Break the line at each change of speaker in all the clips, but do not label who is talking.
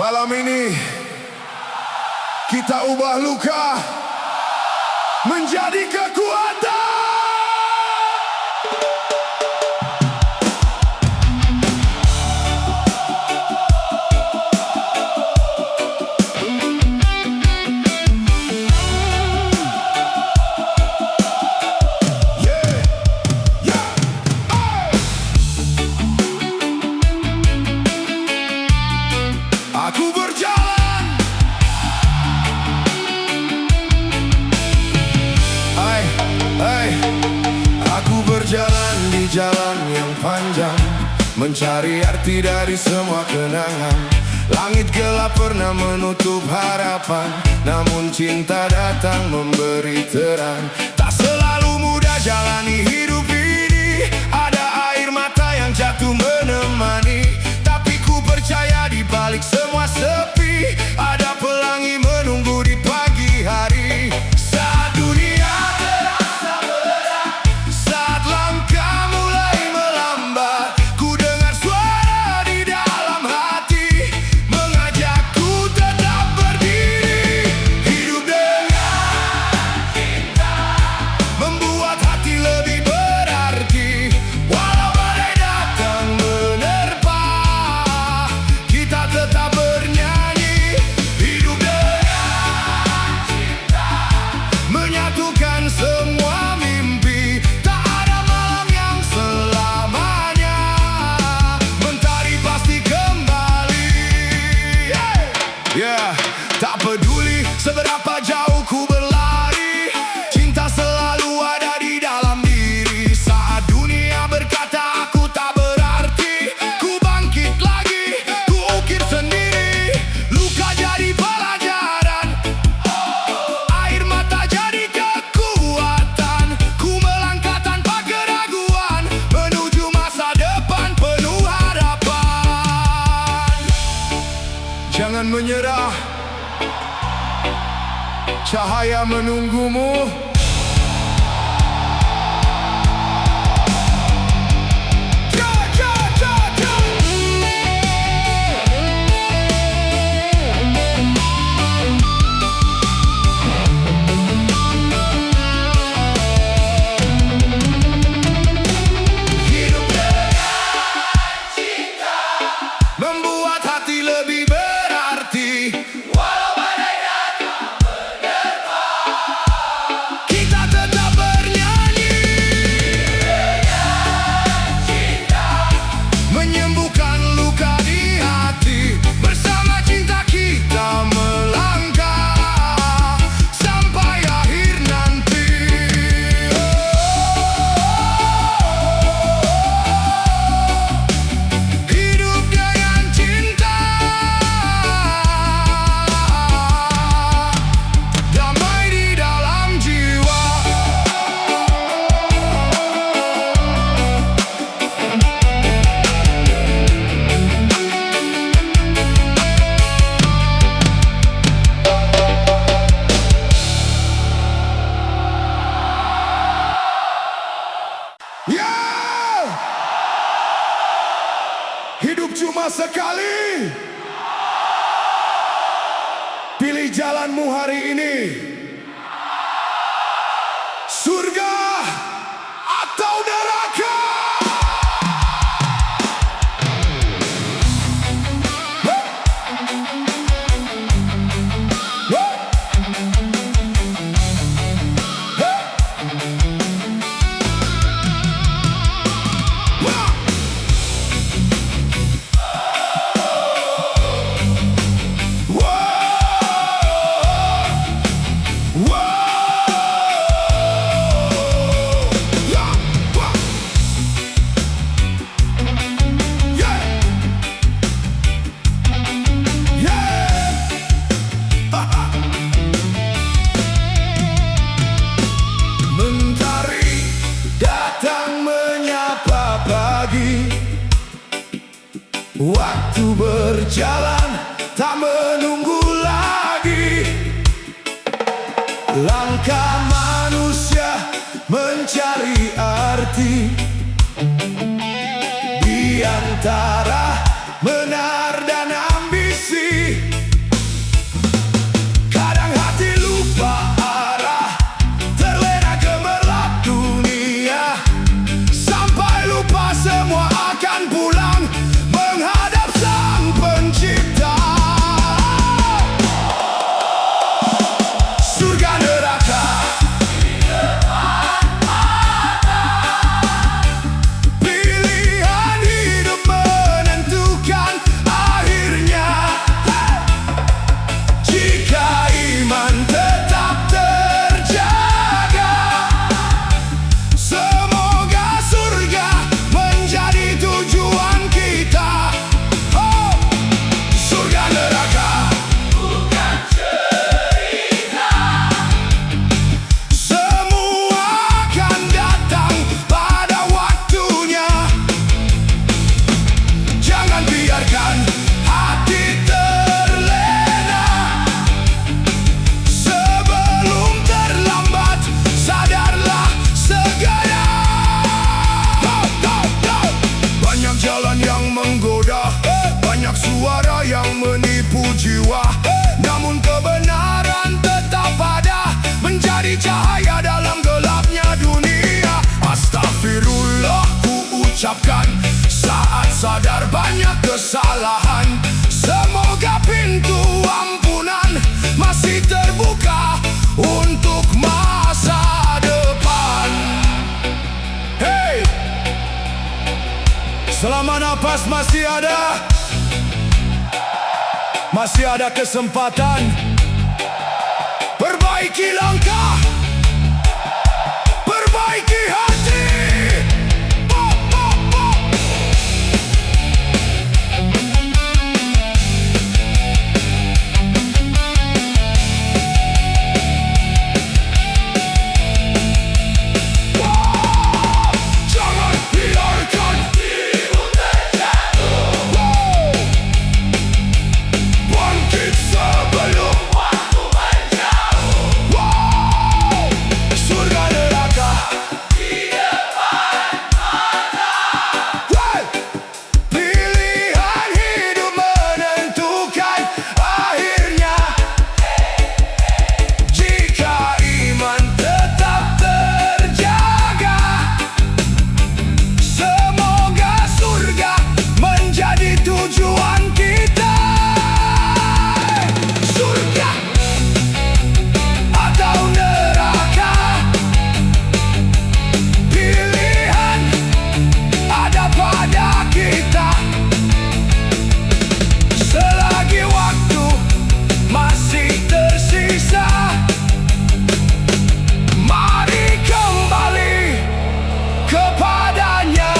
Malam ini kita ubah luka menjadi kekuatan. Aku berjalan, aku berjalan di jalan yang panjang, mencari arti dari semua kenangan. Langit gelap pernah menutup harapan, namun cinta datang memberi terang. Tak selalu mudah jalani hidup ini, ada air mata yang jatuh menemani. Tapi ku percaya di balik semua sepi, ada pelangi menunggu di pagi hari. Saat dunia terasa berat, saat langkah mulai melambat, ku dengar suara di dalam hati mengajakku tetap berdiri. Hidup dengan cinta membuat hati lebih berarti. Walau badai datang menerpa, kita tetap bernyanyi. Hidup dengan cinta menyatukan semua mimpi. Tak ada malam yang selamanya, mentari pasti kembali. Tak peduli seberapa jauh ku berlari, cinta selalu ada di dalam diri. Saat dunia berkata aku tak berarti, ku bangkit lagi, ku ukir sendiri. Luka jadi pelajaran, air mata jadi kekuatan. Ku melangkah tanpa keraguan, menuju masa depan penuh harapan. Jangan menyerah, cahaya menunggumu. Hidup dengan cinta membuat hati lebih berarti. Walau badai datang menerpa, kita tetap bernyanyi. Dengan cinta menyembuhkan luka di hati. Bersama cinta kita melangkah sampai akhir nanti. Hidup dengan cinta, damai di dalam jiwa. Hidup cuma sekali, pilih jalanmu hari ini. Surga atau neraka. Mentari datang menyapa pagi, waktu berjalan tak menunggu lagi. Langkah manusia mencari arti di antara benar dan ambisi. suara yang menipu jiwa. Namun kebenaran tetap ada, menjadi cahaya dalam gelapnya dunia. Astagfirullah ku ucapkan saat sadar banyak kesalahan. Semoga pintu ampunan masih terbuka untuk masa depan. Hey! Selama napas masih ada kesempatan. Perbaiki langkah, perbaiki hati. Pop, pop, pop. Wow! Jangan biarkan dirimu terjatuh. Wow! Bangkit sebelum waktu menjauh. Wow! Surga neraka di depan mata. Wow! Pilihan hidup menentukan akhirnya. Jika iman tetap terjaga, semoga surga menjadi tujuan kita. Surga atau neraka, pilihan ada pada kita. Selagi waktu masih tersisa, mari kembali kepadanya.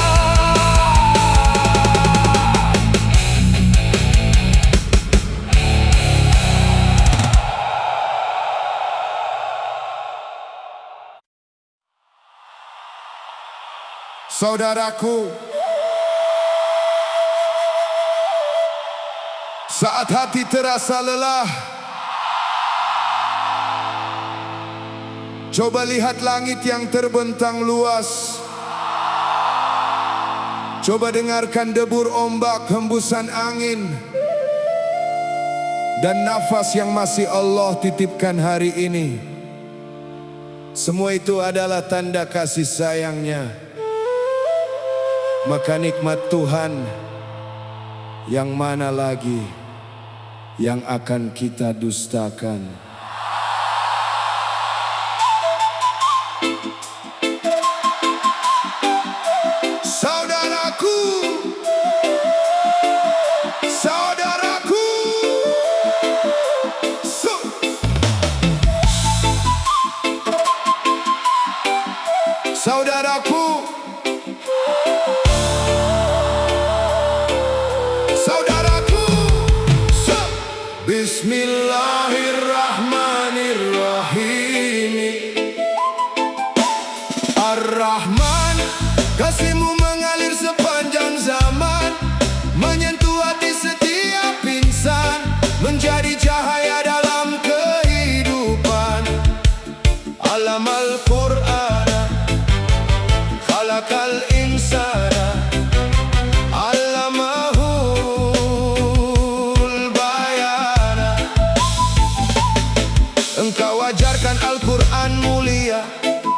Saudaraku, saat hati terasa lelah, coba lihat langit yang terbentang luas. Coba dengarkan debur ombak, hembusan angin, dan nafas yang masih Allah titipkan hari ini. Semua itu adalah tanda kasih sayangnya. Maka nikmat Tuhan yang mana lagi yang akan kita dustakan? Saudaraku, saudaraku, saudaraku, saudaraku, Bismillahirrahmanirrahim. Ar-Rahman, kasih-Mu mengalir sepanjang zaman, menyentuh hati setiap insan, menjadi cahaya dalam kehidupan. Alam Al-Qur'an, khalaqal insana, allamahul bayana. Engkau ajarkan Al-Qur'an mulia,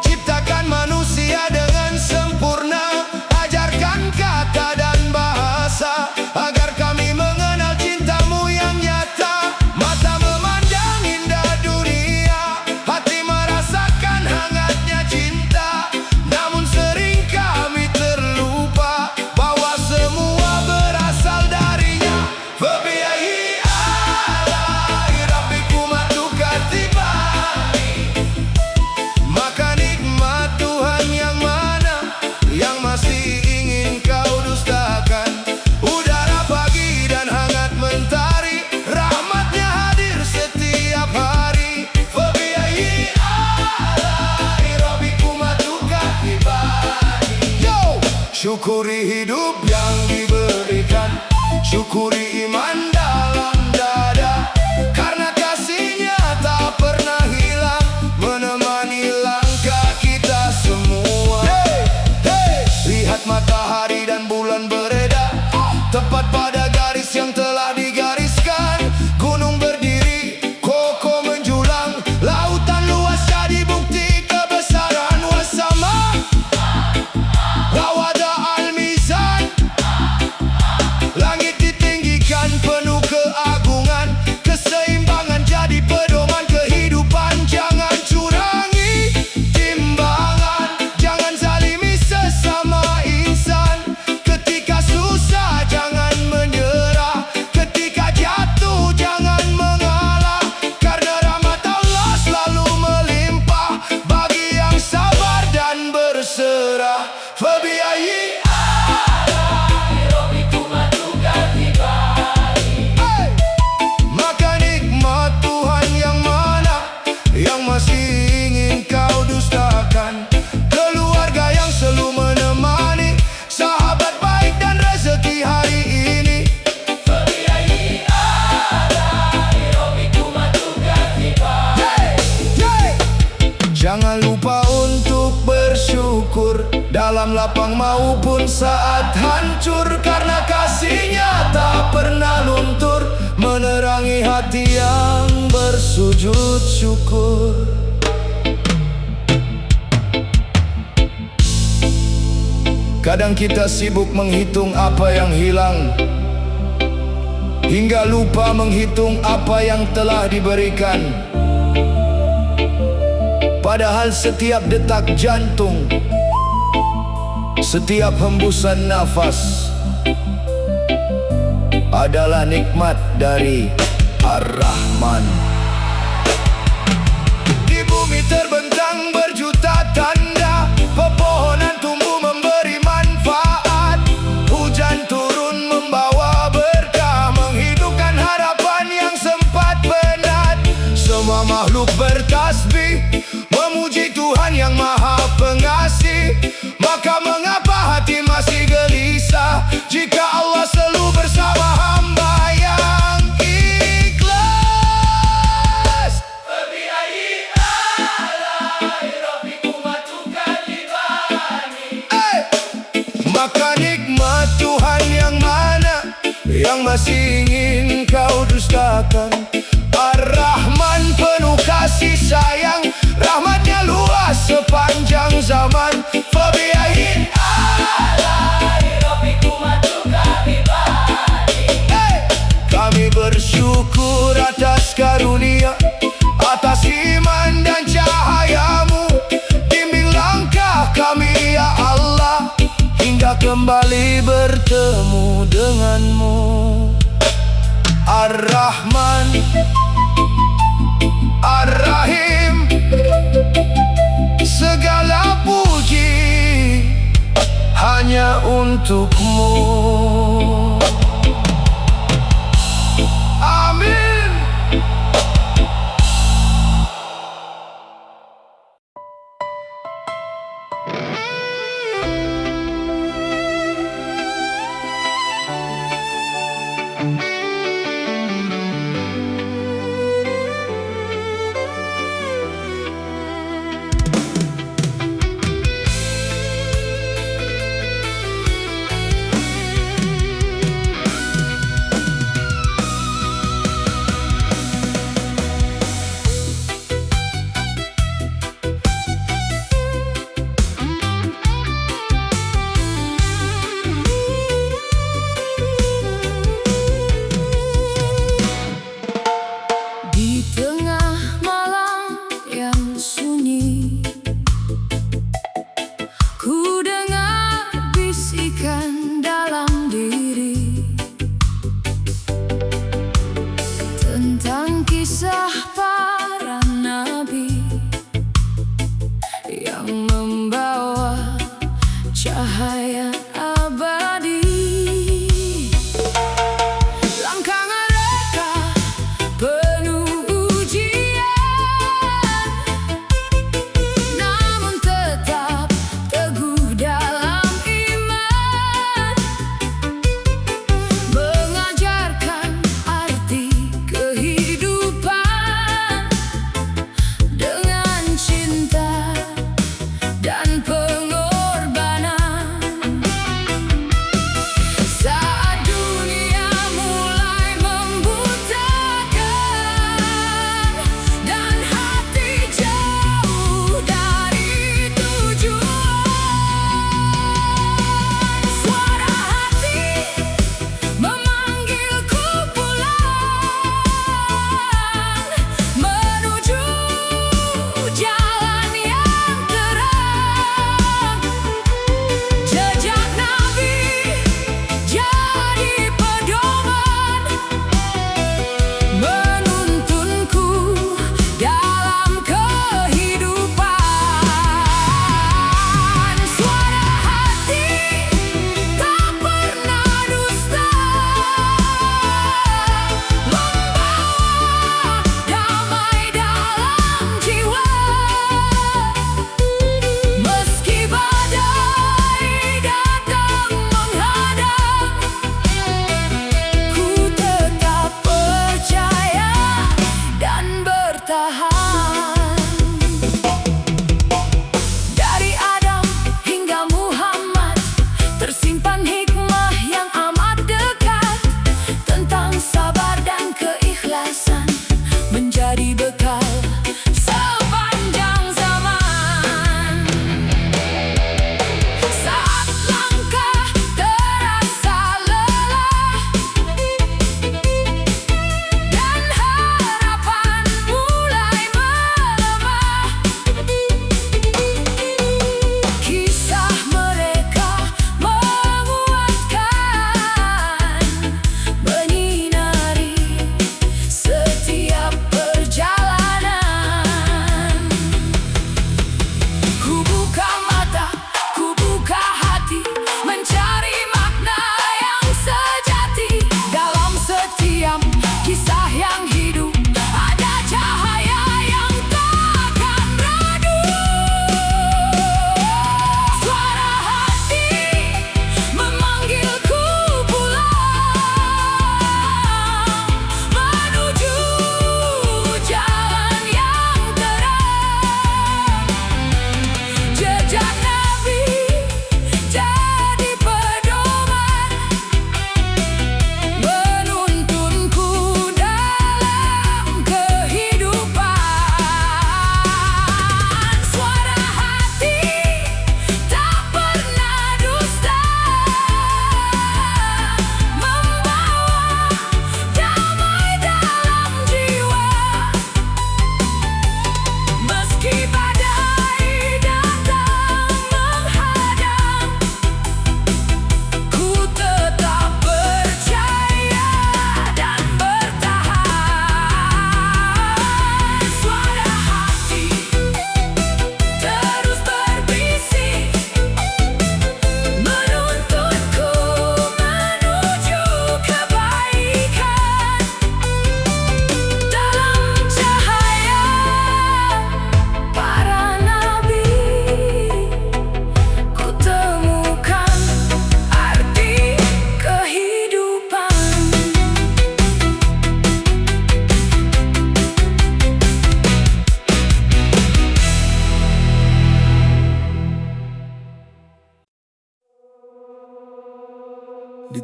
ciptakan manusia dengan sempurna. Ajarkan kata dan bahasa, agar kami mengenal cinta-Mu yang nyata. Mata memandang indah dunia, hati merasakan hangatnya cinta. Namun sering kami terlupa bahwa semua berasal darinya. Fabiayyi ala'i rabbikuma tukazzibani. Maka nikmat Tuhan yang mana yang masih ingin kau dustakan? Udara pagi dan hangat mentari, rahmatnya hadir setiap hari. Fabiayyi ala'i rabbikuma tukazzibani. Yo! Syukuri hidup yang diberikan, syukuri iman dalam dada, karena kasih-Nya tak pernah hilang, menemani langkah kita semua. Hey, hey. Lihat matahari dan bulan beredar, tepat pada garis yang telah dalam lapang maupun saat hancur, karena kasih-Nya tak pernah luntur, menerangi hati yang bersujud syukur. Kadang kita sibuk menghitung apa yang hilang, hingga lupa menghitung apa yang telah diberikan. Padahal setiap detak jantung, setiap hembusan nafas adalah nikmat dari Ar-Rahman. Di bumi terbentang berjuta tanda, pepohonan tumbuh memberi manfaat, hujan turun membawa berkah, menghidupkan harapan yang sempat penat. Semua makhluk bertasbih memuji Tuhan yang Maha Pengasih. Maka mengapa hati masih gelisah jika Allah selalu bersama hamba yang ikhlas? Fabi'ayyi ala'i rabbikuma tukadziban. Maka nikmat Tuhan yang mana yang masih ingin kau dustakan? Ar-Rahman penuh kasih sayang, rahmat-Nya luas sepanjang zaman. Fabi'ayyi ala'i rabbikuma tukadziban. Kami bersyukur atas karunia, atas iman dan cahaya-Mu. Bimbing langkah kami ya Allah, hingga kembali bertemu dengan-Mu. Ar-Rahman, Ar-Rahim, segala puji hanya untuk-Mu. Amin.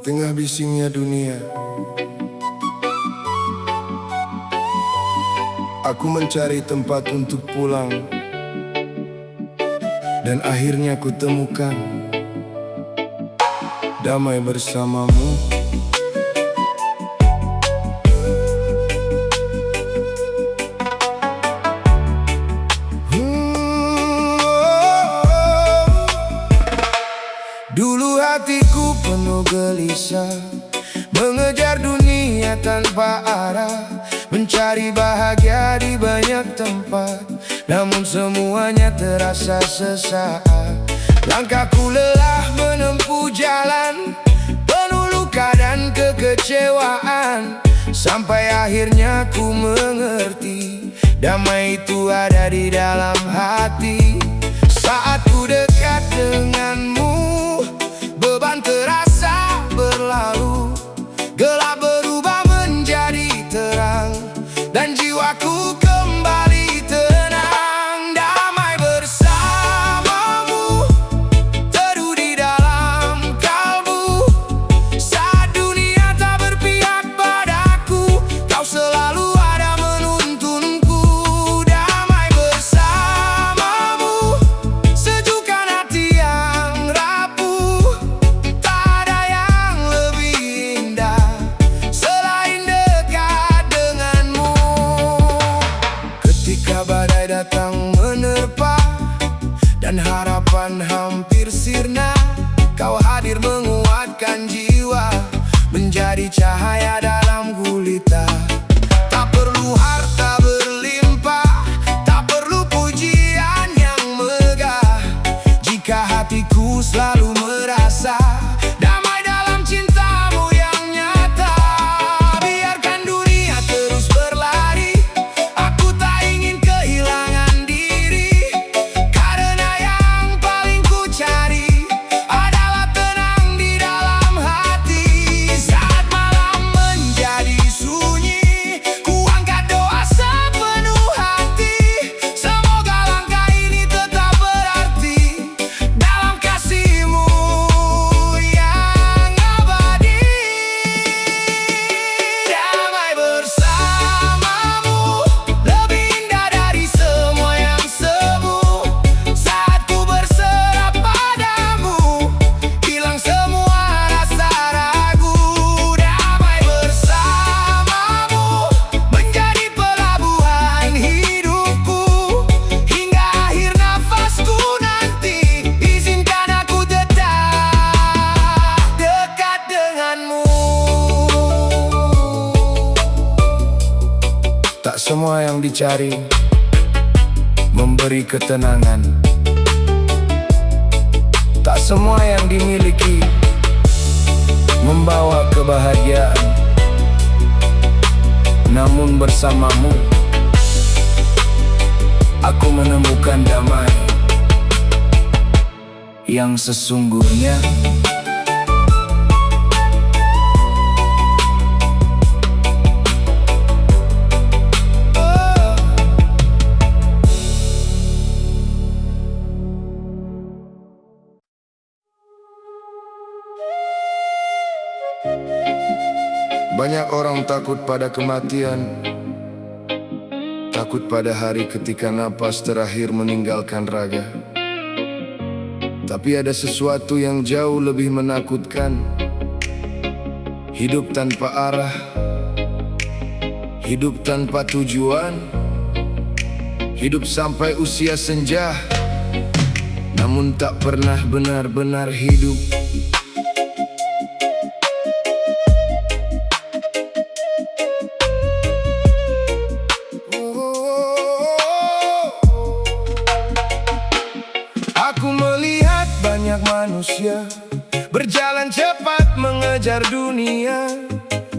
tengah bisingnya dunia, aku mencari tempat untuk pulang. Dan akhirnya ku temukan damai bersamamu. Dulu hatiku penuh gelisah, mengejar dunia tanpa arah, mencari bahagia di banyak tempat, namun semuanya terasa sesaat. Langkahku lelah menempuh jalan penuh luka dan kekecewaan, sampai akhirnya ku mengerti damai itu ada di dalam hati. Saat ku dekat denganmu, beban terasa berlalu, gelap berubah menjadi terang, dan jiwaku kembali tenang. Damai bersamamu, teduh di dalam kalbu. Saat dunia tak berpihak padaku, kau selalu ada menuntunku. Damai bersamamu, sejukkan hati yang rapuh. Tak ada yang lebih indah selain dekat denganmu. Ketika badai datang menerpa dan harapan hampir sirna, kau hadir menguatkan jiwa, menjadi cahaya dalam gulita. Tak perlu harta berlimpah, tak perlu pujian yang megah, jika hatiku selalu merasa damai dalam cintamu yang nyata. Biarkan dunia terus berlari, aku tak ingin kehilangan diri, karena yang paling ku cari adalah tenang di dalam hati. Saat malam menjadi sunyi, ku angkat doa sepenuh hati, semoga langkah ini tetap berarti dalam kasihmu yang abadi. Damai bersamamu lebih indah dari semua yang semu. Saat ku berserah padamu, hilang semua rasa ragu. Damai bersamamu menjadi pelabuhan hidupku, hingga akhir nafasku nanti. Izinkan aku tetap dekat denganmu. Tak semua yang dicari memberi ketenangan, tak semua yang dimiliki membawa kebahagiaan. Namun bersamamu, aku menemukan damai yang sesungguhnya. Banyak orang takut pada kematian, takut pada hari ketika napas terakhir meninggalkan raga. Tapi ada sesuatu yang jauh lebih menakutkan: hidup tanpa arah, hidup tanpa tujuan, hidup sampai usia senja, namun tak pernah benar-benar hidup. Aku melihat banyak manusia berjalan cepat mengejar dunia,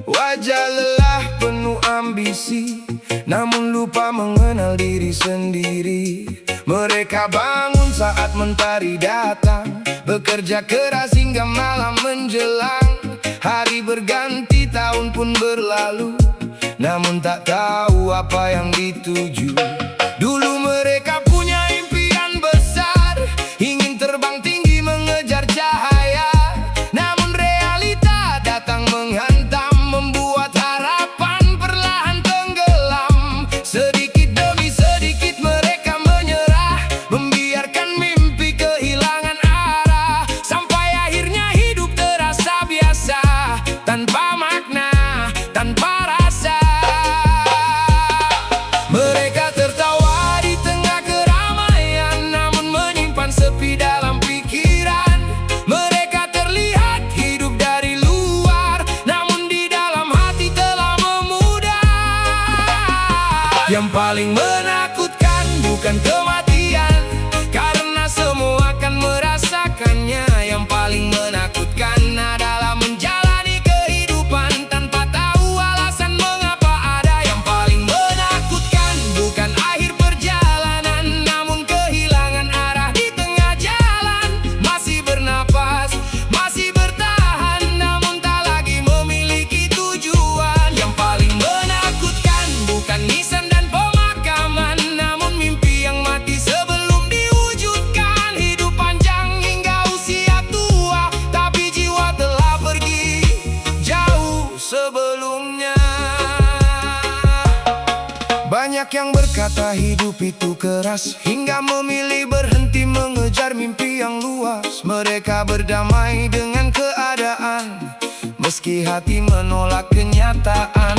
wajah lelah penuh ambisi, namun lupa mengenal diri sendiri. Mereka bangun saat mentari datang, bekerja keras hingga malam menjelang. Hari berganti, tahun pun berlalu, namun tak tahu apa yang dituju. Dulu mereka punya impian besar, ingin terbang tinggi mengejar cahaya, namun realita Yang paling menakutkan bukan kematian, karena semua akan merasakannya. Yang paling menakutkan adalah menjalani kehidupan tanpa tahu alasan mengapa ada. Yang paling menakutkan bukan akhir perjalanan, namun kehilangan arah di tengah jalan. Masih bernapas, masih bertahan, namun tak lagi memiliki tujuan. Yang paling menakutkan bukan nisan dan pemakaman, namun mimpi yang mati sebelum diwujudkan. Hidup panjang hingga usia tua, tapi jiwa telah pergi jauh sebelumnya. Banyak yang berkata hidup itu keras, hingga memilih berhenti mengejar mimpi yang luas. Mereka berdamai dengan keadaan, meski hati menolak kenyataan.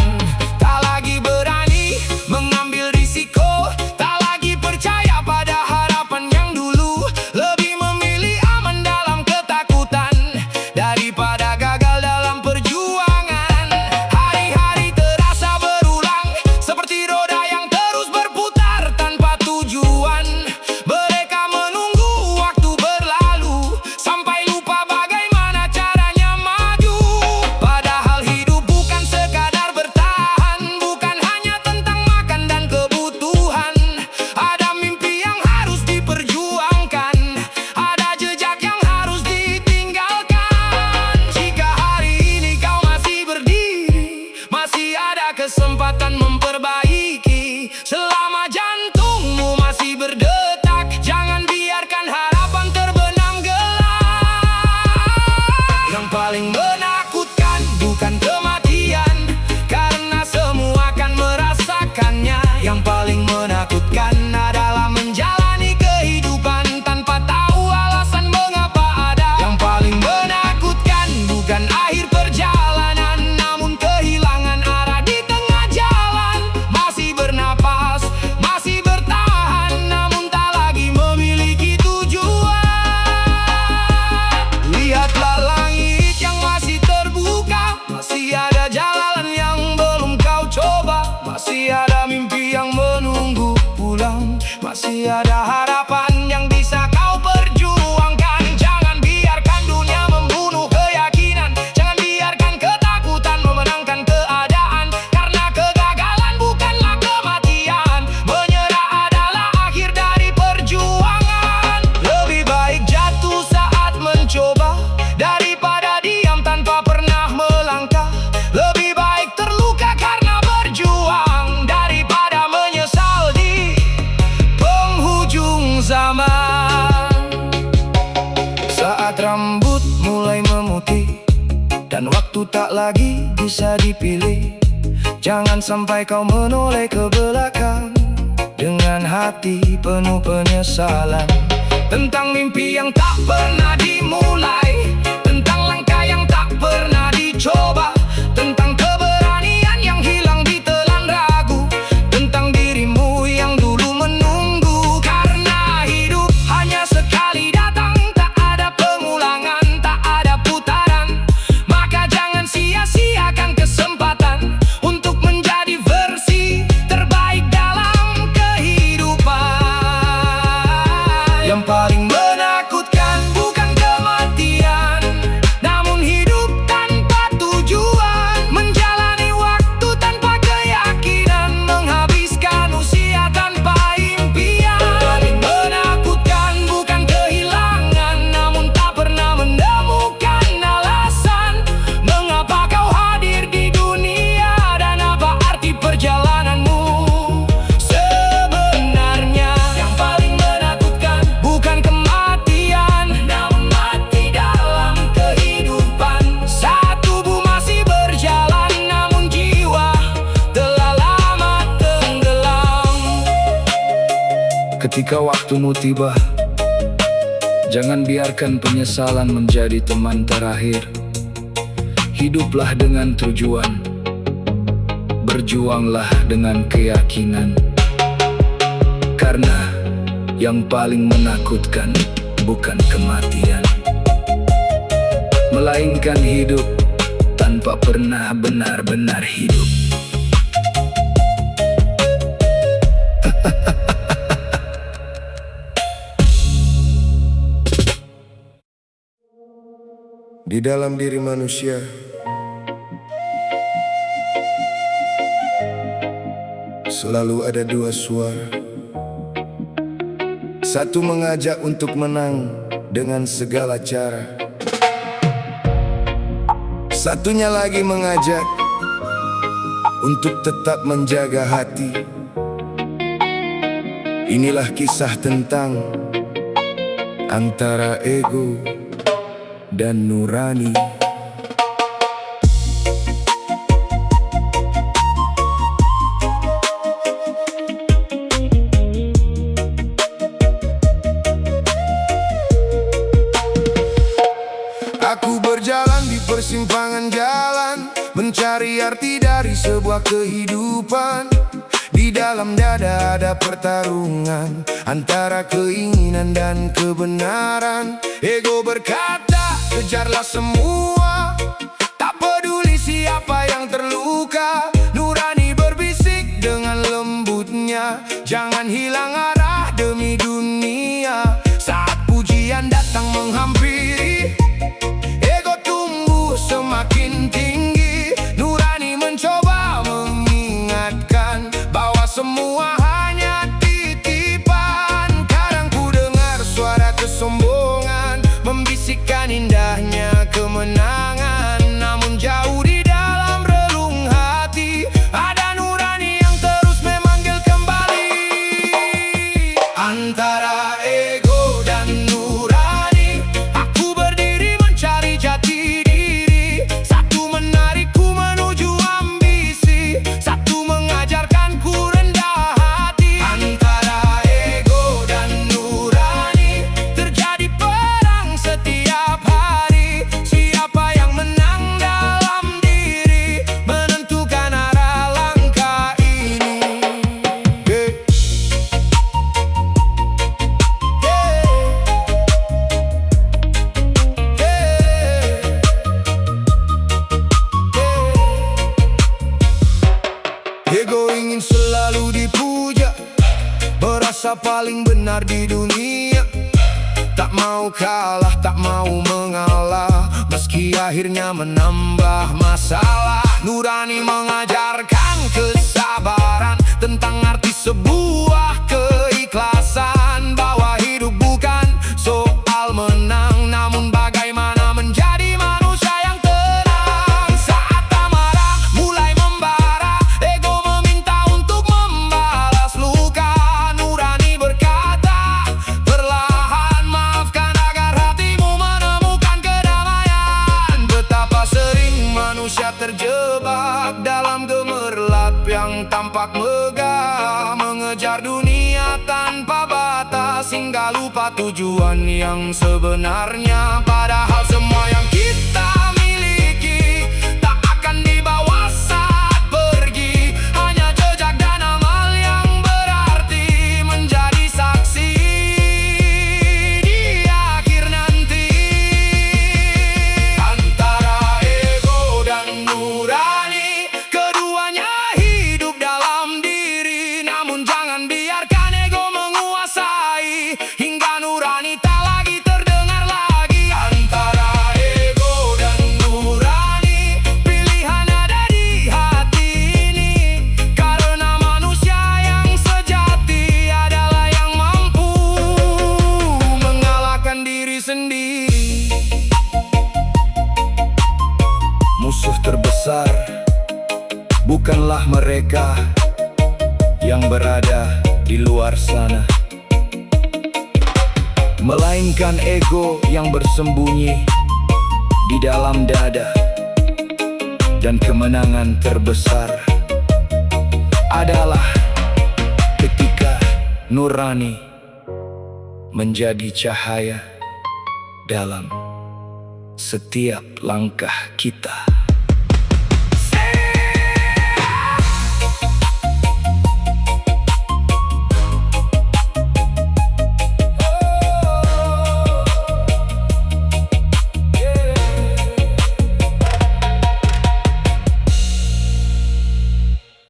Tak lagi berani mengambil risiko, tak lagi percaya pada harapan yang dulu. Lebih memilih aman dalam ketakutan daripada gagal dalam perjuangan. Hari-hari terasa berulang, seperti roda yang terus berputar tanpa tujuan. Mereka menunggu waktu berlalu, sampai lupa bagaimana caranya maju. Padahal hidup bukan sekadar bertahan, bukan hanya tentang makan dan kebutuhan. Ada mimpi yang harus diperjuangkan, ada jejak yang harus ditinggalkan. Jika hari ini kau masih berdiri, masih ada kesempatan memperbaiki. Selama jantungmu masih berdetak, jangan biarkan harapan terbenam gelap. Yang paling menakutkan bukan kematian, karena semua akan merasakannya. Yang paling menakutkan adalah menjalani kehidupan tanpa tahu alasan mengapa ada. Yang paling menakutkan bukan akhir perjalanan, namun kehilangan arah di tengah jalan. Masih bernapas, masih bertahan, namun tak lagi memiliki tujuan. Lihatlah langit yang masih terbuka, masih ada jalan yang belum kau coba. Masih ada mimpi yang menunggu pulang, masih ada harapan yang bisa kau perjuangkan. Jangan biarkan dunia membunuh keyakinan, jangan biarkan ketakutan memenangkan keadaan. Karena kegagalan bukanlah kematian, menyerah adalah akhir dari perjuangan. Lebih baik jatuh saat mencoba daripada diam tanpa pernah melangkah. Lebih baik terluka karena berjuang daripada menyesal di penghujung zaman. Saat rambut mulai memutih dan waktu tak lagi bisa dipilih, jangan sampai kau menoleh ke belakang dengan hati penuh penyesalan. Tentang mimpi yang tak pernah dimulai, tentang langkah yang tak pernah dicoba, tentang keberanian yang hilang ditelan ragu, tentang dirimu yang dulu menunggu. Karena hidup hanya sekali datang, tak ada pengulangan, tak ada putaran. Maka jangan sia-siakan kesempatan untuk menjadi versi terbaik dalam kehidupan. Yang paling menakutkan bukan kematian, namun hidup tanpa tujuan. Menjalani waktu tanpa keyakinan, menghabiskan usia tanpa impian. Paling menakutkan bukan kehilangan, namun tak pernah menemukan alasan mengapa kau hadir di dunia, dan apa arti perjalananmu sebenarnya. Yang paling menakutkan bukan kematian, namun mati dalam kehidupan. Saat tubuh masih berjalan, namun jiwa telah lama tenggelam. Ketika waktumu tiba, jangan biarkan penyesalan menjadi teman terakhir. Hiduplah dengan tujuan, berjuanglah dengan keyakinan. Karena yang paling menakutkan bukan kematian, melainkan hidup tanpa pernah benar-benar hidup. Di dalam diri manusia selalu ada dua suara. Satu mengajak untuk menang dengan segala cara, satunya lagi mengajak untuk tetap menjaga hati. Inilah kisah tentang antara ego dan nurani. Aku berjalan di persimpangan jalan, mencari arti dari sebuah kehidupan. Di dalam dada ada pertarungan antara keinginan dan kebenaran. Ego berkata, kejarlah semua, tak peduli siapa yang terluka. Nurani berbisik dengan lembutnya, jangan hilang arah demi dunia. Saat pujian datang menghampiri, ego tumbuh semakin tinggi. Nurani mencoba mengingatkan bahwa semua hanya titipan. Kadang ku dengar suara kesombongan membisikkan indahnya kemenangan, namun jauh di dalam relung hati ada nurani yang terus memanggil kembali. Antara ego dan nurani, aku berdiri mencari jati diri. Satu menarikku menuju ambisi, satu mengajarkanku rendah hati. Antara ego dan nurani terjadi perang setiap hari. Siapa yang menang dalam diri menentukan arah langkah ini. Ego ingin selalu dipuja, merasa paling benar di dunia. Tak mau kalah, tak mau mengalah, meski akhirnya menambah masalah. Nurani mengajarkan kesabaran, tentang arti sebuah keikhlasan, bahwa hidup bukan soal menang, namun bagaimana menjadi manusia yang tenang. Saat amarah mulai membara, ego meminta untuk membalas luka. Nurani berkata, perlahan maafkan agar hatimu menemukan kedamaian. Betapa sering manusia terjebak dalam gemerlap yang tampak megah, mengejar dunia tanpa batas hingga lupa tujuan yang sebenarnya. Padahal semua yang kita miliki tak akan dibawa saat pergi, hanya jejak dan amal yang berarti menjadi saksi di akhir nanti. Antara ego dan nurani, keduanya hidup dalam diri, namun jangan biarkan ego menguasai hingga nurani tak lagi terdengar lagi. Antara ego dan nurani, pilihan ada di hati ini, karena manusia yang sejati adalah yang mampu mengalahkan diri sendiri. Musuh terbesar bukanlah mereka yang berada di luar sana, melainkan ego yang bersembunyi di dalam dada. Dan kemenangan terbesar adalah ketika nurani menjadi cahaya dalam setiap langkah kita.